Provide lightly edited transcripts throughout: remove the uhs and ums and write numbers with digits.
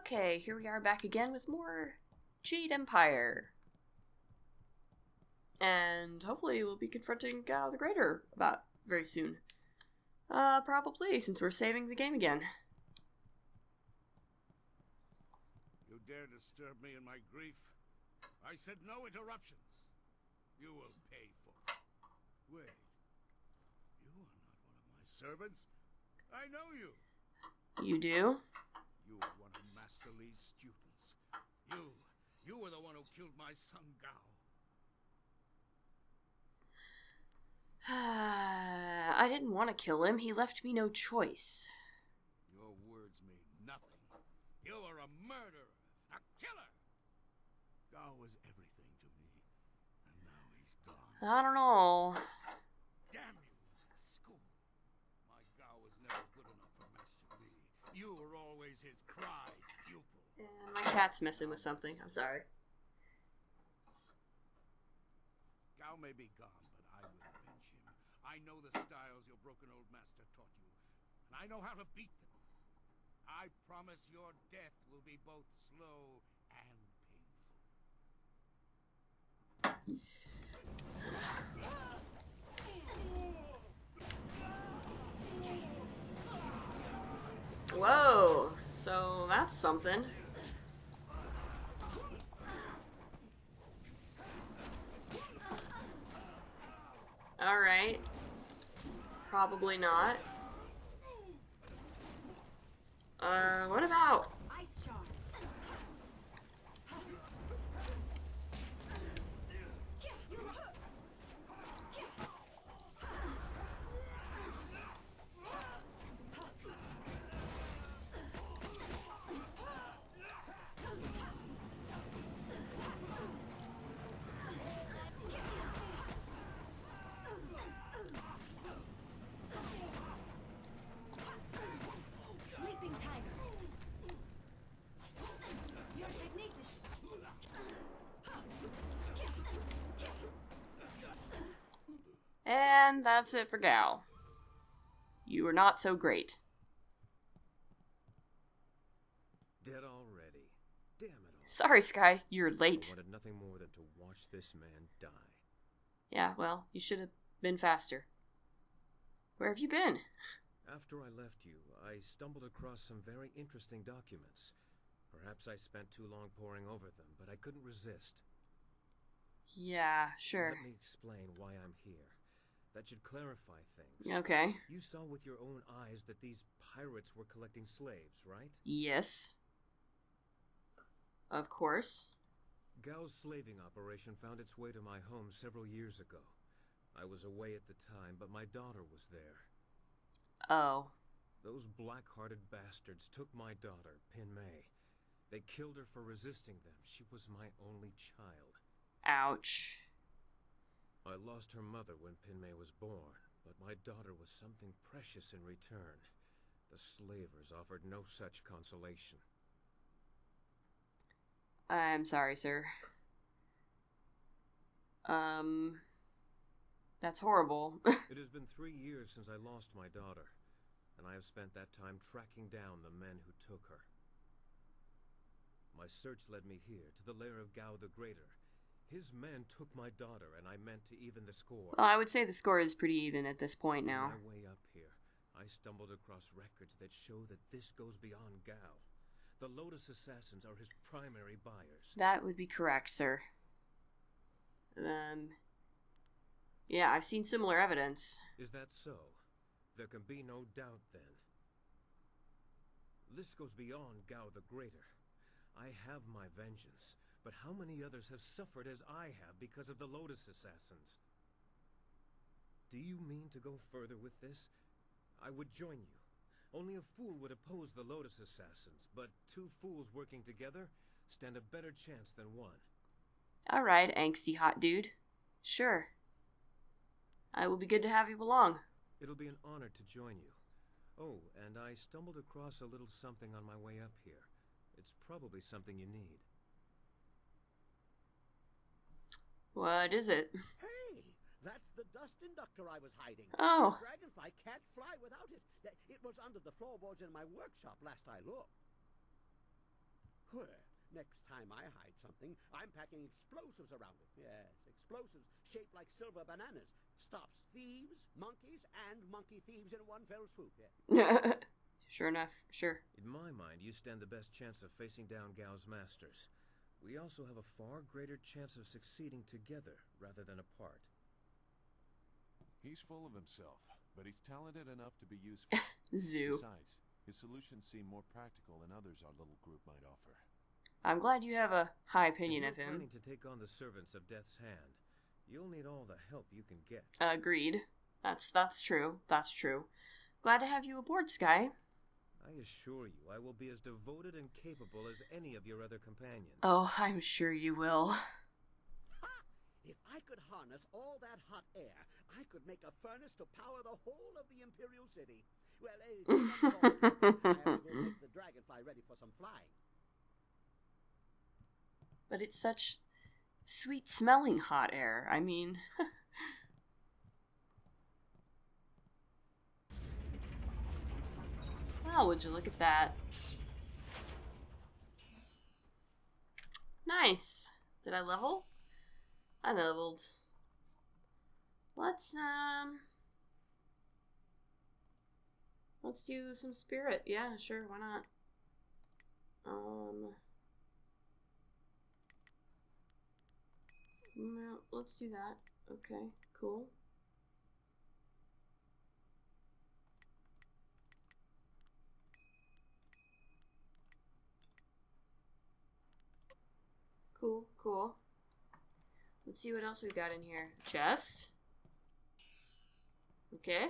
Okay, here we are back again with more Jade Empire. And hopefully we'll be confronting Gao the Greater about very soon. Probably, since we're saving the game again. You dare disturb me in my grief? I said no interruptions. You will pay for it. Wait. You are not one of my servants. I know you. You do? You are one of Master Li's students. You were the one who killed my son Gao. I didn't want to kill him. He left me no choice. Your words mean nothing. You are a murderer, a killer. Gao was everything to me, and now he's gone. I don't know. Damn you, school. My Gao was never good enough for Master Li. You were always his prized pupil. And my cat's messing with something. I'm sorry. Gao may be gone, but I will avenge him. I know the styles your broken old master taught you, and I know how to beat them. I promise your death will be both slow and painful. Whoa, so that's something. Alright. Probably not. What about? Ice shard. Leaping tiger. Your technique is. And that's it for Gao. You were not so great. Dead already. Damn it all. Sorry, Sky, you're I late. wanted nothing more than to watch this man die. Yeah, well, you should have been faster. Where have you been? After I left you, I stumbled across some very interesting documents. Perhaps I spent too long poring over them, but I couldn't resist. Yeah, sure. Let me explain why I'm here. That should clarify things. Okay. You saw with your own eyes that these pirates were collecting slaves, right? Yes. Of course. Gao's slaving operation found its way to my home several years ago. I was away at the time, but my daughter was there. Oh. Those black-hearted bastards took my daughter, Pin Mei. They killed her for resisting them. She was my only child. Ouch. I lost her mother when Pin Mei was born, but my daughter was something precious in return. The slavers offered no such consolation. I'm sorry, sir. That's horrible. It has been 3 years since I lost my daughter, and I have spent that time tracking down the men who took her. My search led me here, to the lair of Gao the Greater. His men took my daughter, and I meant to even the score. Well, I would say the score is pretty even at this point now. On my way up here, I stumbled across records that show that this goes beyond Gao. The Lotus Assassins are his primary buyers. That would be correct, sir. Yeah, I've seen similar evidence. Is that so? There can be no doubt, then. This goes beyond Gao the Greater. I have my vengeance, but how many others have suffered as I have because of the Lotus Assassins? Do you mean to go further with this? I would join you. Only a fool would oppose the Lotus Assassins, but two fools working together stand a better chance than one. Alright, angsty hot dude. Sure. I will be good to have you along. It'll be an honor to join you. Oh, and I stumbled across a little something on my way up here. It's probably something you need. What is it? Hey, that's the dust inductor I was hiding. Oh. The dragonfly can't fly without it. It was under the floorboards in my workshop last I looked. Well, next time I hide something, I'm packing explosives around it. Yes, explosives shaped like silver bananas. Stops thieves, monkeys, and monkey thieves in one fell swoop. Yeah. Sure enough, sure. In my mind, you stand the best chance of facing down Gao's masters. We also have a far greater chance of succeeding together rather than apart. He's full of himself, but he's talented enough to be useful. Zoo. Besides, his solutions seem more practical than others our little group might offer. I'm glad you have a high opinion If of you're him. planning to take on the servants of Death's Hand, you'll need all the help you can get. Agreed. That's true. That's true. Glad to have you aboard, Sky. I assure you, I will be as devoted and capable as any of your other companions. Oh, I'm sure you will. Ha! If I could harness all that hot air, I could make a furnace to power the whole of the Imperial City. Well, I have to go make the dragonfly ready for some flying. But it's such sweet-smelling hot air. I mean... Oh, would you look at that? Nice. Did I level? I leveled. Let's do some spirit. Yeah, sure, why not? No, let's do that. Okay, cool. Cool. Let's see what else we got in here. Chest. Okay.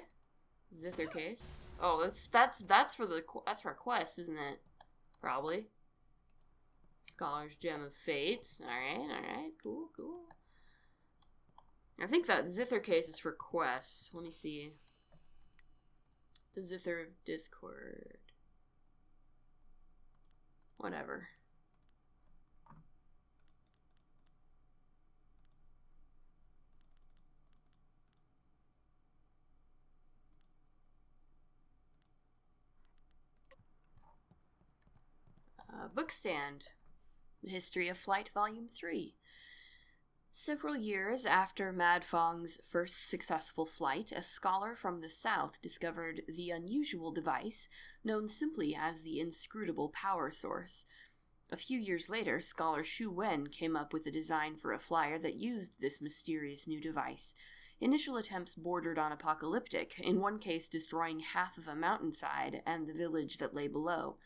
Zither case. Oh, that's for quest, isn't it? Probably. Scholar's Gem of Fate. Alright. Cool. I think that Zither case is for quest. Let me see. The Zither of Discord. Whatever. Bookstand. The History of Flight, Volume 3. Several years after Mad Fong's first successful flight, a scholar from the south discovered the unusual device known simply as the inscrutable power source. A few years later, scholar Xu Wen came up with a design for a flyer that used this mysterious new device. Initial attempts bordered on apocalyptic, in one case destroying half of a mountainside and the village that lay below.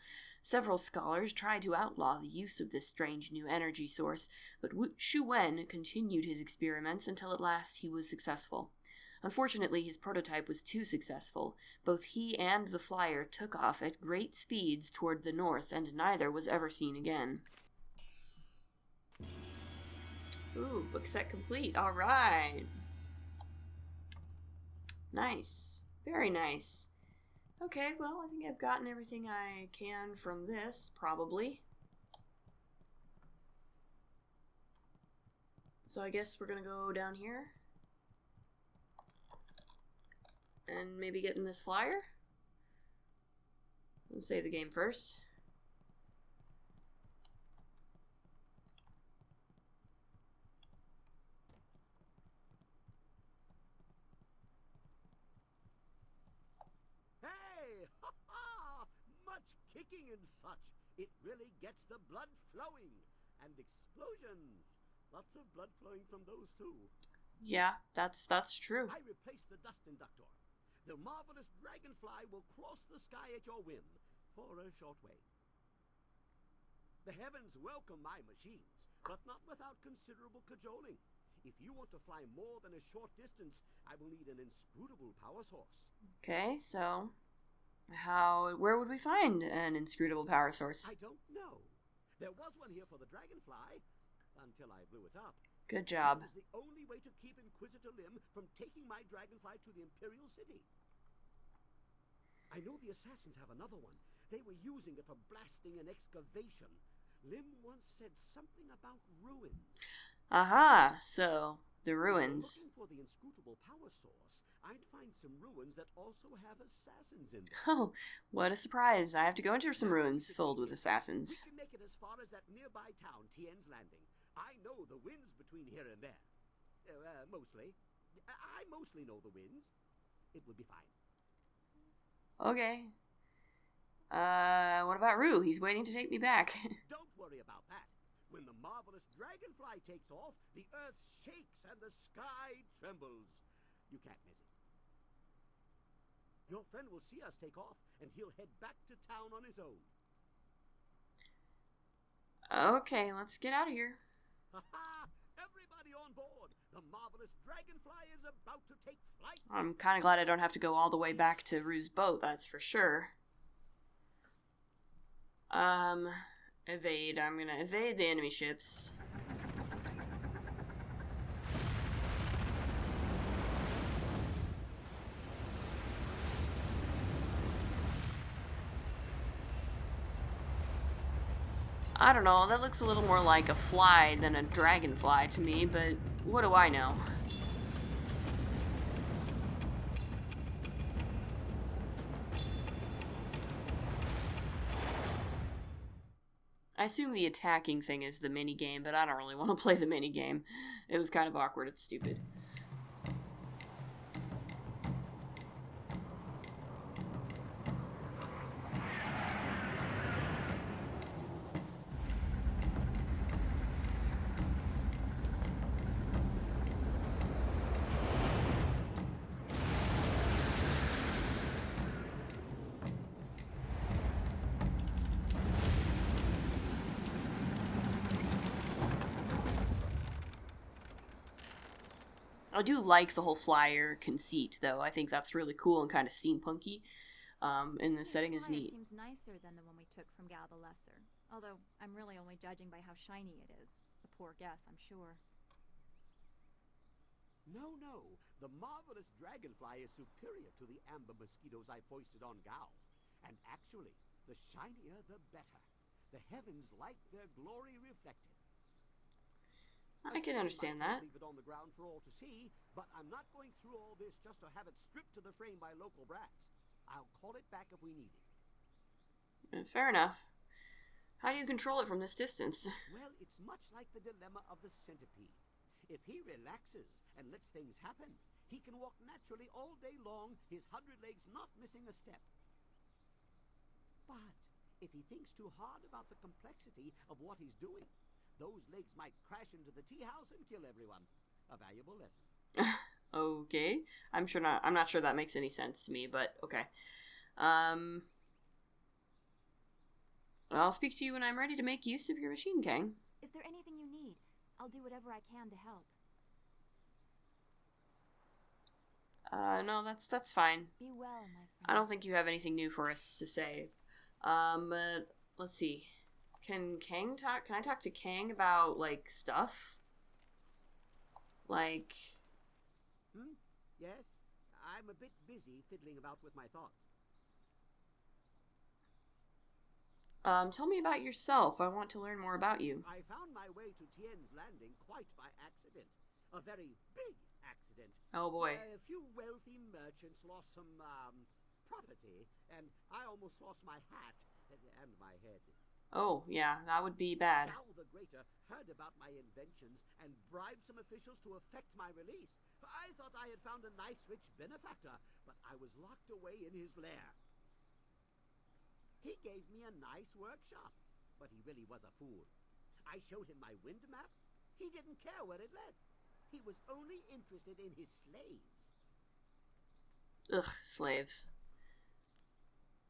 Several scholars tried to outlaw the use of this strange new energy source, but Xu Wen continued his experiments until at last he was successful. Unfortunately, his prototype was too successful. Both he and the flyer took off at great speeds toward the north, and neither was ever seen again. Ooh, book set complete. Alright. Nice. Very nice. Okay, well, I think I've gotten everything I can from this, probably. So I guess we're gonna go down here. And maybe get in this flyer? Let's save the game first. Hey! Ha ha! Much kicking and such. It really gets the blood flowing. And explosions. Lots of blood flowing from those too. Yeah, that's true. I replaced the dust inductor. The marvelous dragonfly will cross the sky at your whim for a short way. The heavens welcome my machines, but not without considerable cajoling. If you want to fly more than a short distance, I will need an inscrutable power source. Okay, so where would we find an inscrutable power source? I don't know. There was one here for the dragonfly, until I blew it up. Good job. It was the only way to keep Inquisitor Lim from taking my dragonfly to the Imperial City. I know the assassins have another one. They were using it for blasting an excavation. Lim once said something about ruins. Aha, so the If ruins. you're looking for the inscrutable power source, I'd find some ruins that also have assassins in them. Oh, what a surprise. I have to go into some ruins filled with assassins. We can make it as far far as that nearby town, Tien's Landing. I know the winds between here and there. Mostly. I mostly know the winds. It would be fine. Okay. What about Rue? He's waiting to take me back. Don't worry about that. When the marvelous dragonfly takes off, the earth shakes and the sky trembles. You can't miss it. Your friend will see us take off, and he'll head back to town on his own. Okay, let's get out of here. Ha-ha! Everybody on board! The marvelous dragonfly is about to take flight! I'm kind of glad I don't have to go all the way back to Rue's boat, that's for sure. Evade. I'm gonna evade the enemy ships. I don't know, that looks a little more like a fly than a dragonfly to me, but what do I know? I assume the attacking thing is the minigame, but I don't really want to play the minigame. It was kind of awkward, it's stupid. I do like the whole flyer conceit, though. I think that's really cool and kind of steampunky. And the setting is neat. Seems nicer than the one we took from Gao the Lesser. Although I'm really only judging by how shiny it is. A poor guess, I'm sure. No, no. The marvelous dragonfly is superior to the amber mosquitoes I foisted on Gao. And actually, the shinier the better. The heavens like their glory reflected. I can understand that. Leave it on the ground for all to see, but I'm not going through all this just to have it stripped to the frame by local brats. I'll call it back if we need it. Fair enough. How do you control it from this distance? Well, it's much like the dilemma of the centipede. If he relaxes and lets things happen, he can walk naturally all day long, his 100 legs not missing a step. But if he thinks too hard about the complexity of what he's doing, those legs might crash into the tea house and kill everyone. A valuable lesson. Okay. I'm not sure that makes any sense to me, but okay. I'll speak to you when I'm ready to make use of your machine, Kang. Is there anything you need? I'll do whatever I can to help. No, that's fine. Be well, my friend. I don't think you have anything new for us to say. Let's see. Can I talk to Kang about, like, stuff? Like... Yes? I'm a bit busy fiddling about with my thoughts. Tell me about yourself. I want to learn more about you. I found my way to Tien's Landing quite by accident. A very big accident. Oh, boy. A few wealthy merchants lost some, property, and I almost lost my hat and my head. Oh, yeah, that would be bad. Gao the Greater heard about my inventions and bribed some officials to effect my release. I thought I had found a nice, rich benefactor, but I was locked away in his lair. He gave me a nice workshop, but he really was a fool. I showed him my wind map. He didn't care where it led. He was only interested in his slaves. Ugh, slaves.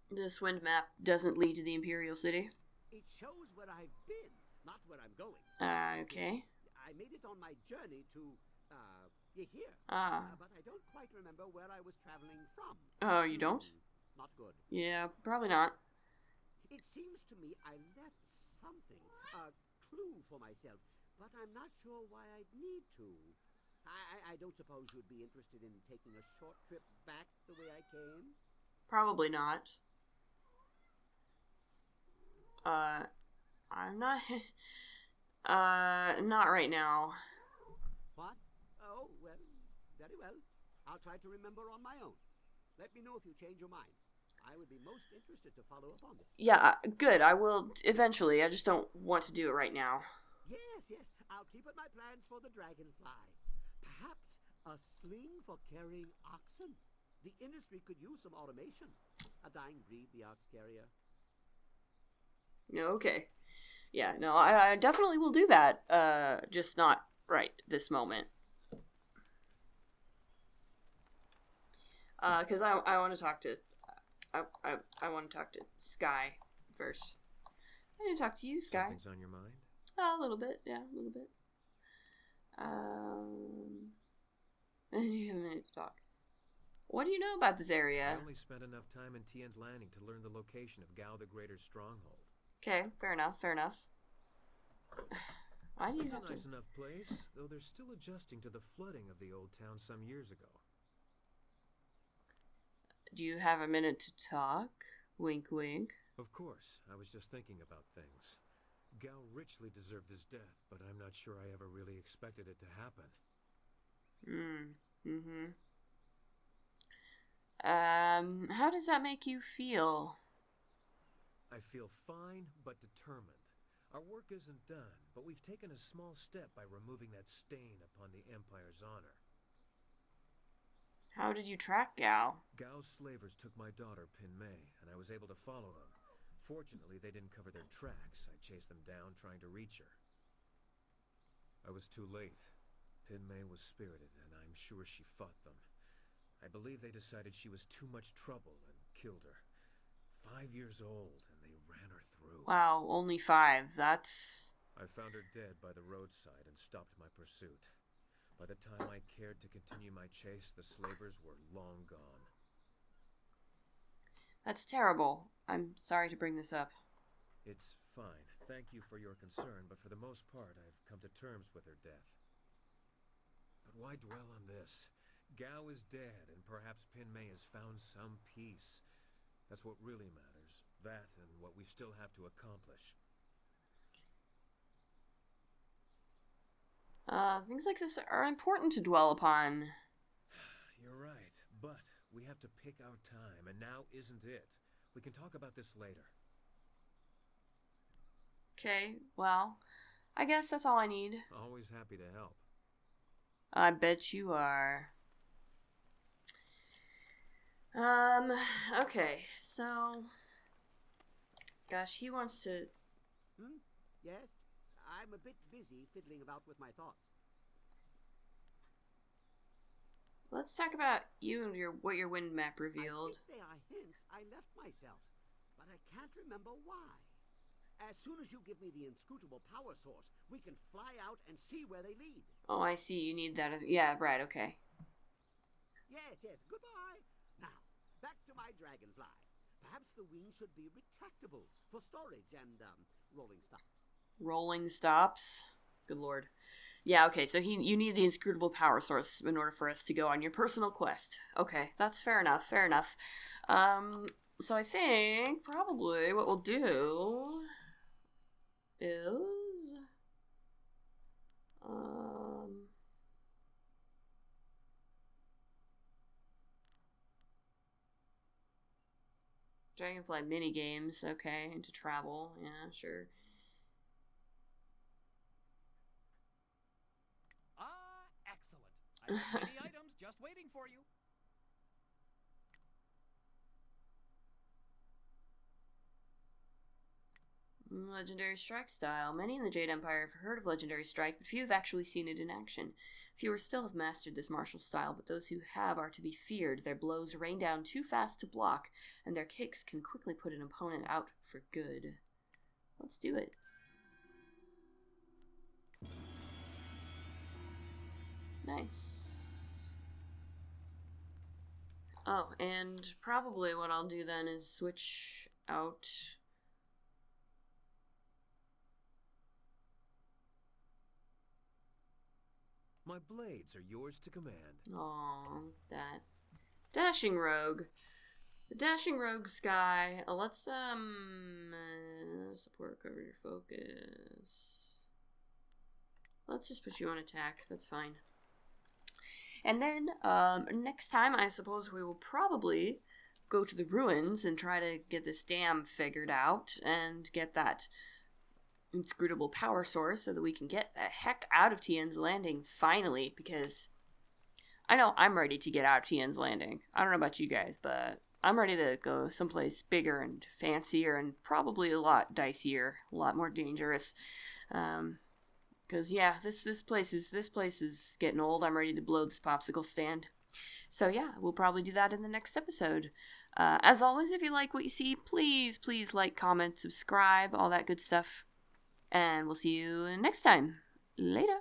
This wind map doesn't lead to the Imperial City. It shows where I've been, not where I'm going. Okay. I made it on my journey to, here. But I don't quite remember where I was traveling from. Oh, you don't? Not good. Yeah, probably not. It seems to me I left something, a clue for myself, but I'm not sure why I'd need to. I don't suppose you'd be interested in taking a short trip back the way I came? Probably not. I'm not... not right now. What? Oh, well, very well. I'll try to remember on my own. Let me know if you change your mind. I would be most interested to follow up on this. Yeah, good. I will eventually. I just don't want to do it right now. Yes, yes. I'll keep it my plans for the dragonfly. Perhaps a sling for carrying oxen. The industry could use some automation. A dying breed, the ox carrier. Okay. Yeah, no, I definitely will do that. Just not right this moment. Because I want to talk to... I want to talk to Sky first. I need to talk to you, Sky. Something's on your mind? A little bit, yeah, a little bit. You have a minute to talk. What do you know about this area? I only spent enough time in Tien's Landing to learn the location of Gao the Greater's stronghold. Okay, fair enough, fair enough. Why do you It's have a nice to... enough place, though they're still adjusting to the flooding of the old town some years ago. Do you have a minute to talk? Wink, wink. Of course, I was just thinking about things. Gao richly deserved his death, but I'm not sure I ever really expected it to happen. How does that make you feel? I feel fine, but determined. Our work isn't done, but we've taken a small step by removing that stain upon the Empire's honor. How did you track Gao? Gao's slavers took my daughter, Pin Mei, and I was able to follow them. Fortunately, they didn't cover their tracks. I chased them down, trying to reach her. I was too late. Pin Mei was spirited, and I'm sure she fought them. I believe they decided she was too much trouble and killed her. 5 years old, and they ran her through. Wow, only 5. That's... I found her dead by the roadside and stopped my pursuit. By the time I cared to continue my chase, the slavers were long gone. That's terrible. I'm sorry to bring this up. It's fine. Thank you for your concern, but for the most part, I've come to terms with her death. But why dwell on this? Gao is dead, and perhaps Pin Mei has found some peace. That's what really matters. That and what we still have to accomplish. Things like this are important to dwell upon. You're right, but we have to pick our time, and now isn't it. We can talk about this later. Okay, well, I guess that's all I need. Always happy to help. I bet you are. Okay, so... Gosh, he wants to... Yes? I'm a bit busy fiddling about with my thoughts. Let's talk about you and what your wind map revealed. I think they are hints I left myself, but I can't remember why. As soon as you give me the inscrutable power source, we can fly out and see where they lead. Oh, I see. You need that. Yeah, right, okay. Yes, yes. Goodbye. Now, back to my dragonfly. Perhaps the wings should be retractable for storage and, rolling stops. Rolling stops? Good lord. Yeah, okay, so you need the inscrutable power source in order for us to go on your personal quest. Okay, that's fair enough, fair enough. So I think probably what we'll do is... Dragonfly mini games, okay, and to travel, yeah, sure. Excellent. I have many items just waiting for you. Legendary Strike style. Many in the Jade Empire have heard of Legendary Strike, but few have actually seen it in action. Fewer still have mastered this martial style, but those who have are to be feared. Their blows rain down too fast to block, and their kicks can quickly put an opponent out for good. Let's do it. Nice. Oh, and probably what I'll do then is switch out... My blades are yours to command. Aw, that. Dashing Rogue. The Dashing Rogue Sky. Let's, support, cover your focus. Let's just put you on attack. That's fine. And then, next time, I suppose we will probably go to the ruins and try to get this dam figured out and get that inscrutable power source so that we can get the heck out of Tien's Landing finally, because I know I'm ready to get out of Tien's Landing. I don't know about you guys, but I'm ready to go someplace bigger and fancier and probably a lot dicier, a lot more dangerous. Because yeah, this place is getting old. I'm ready to blow this popsicle stand. So yeah, we'll probably do that in the next episode. As always, if you like what you see, please like, comment, subscribe, all that good stuff. And we'll see you next time. Later.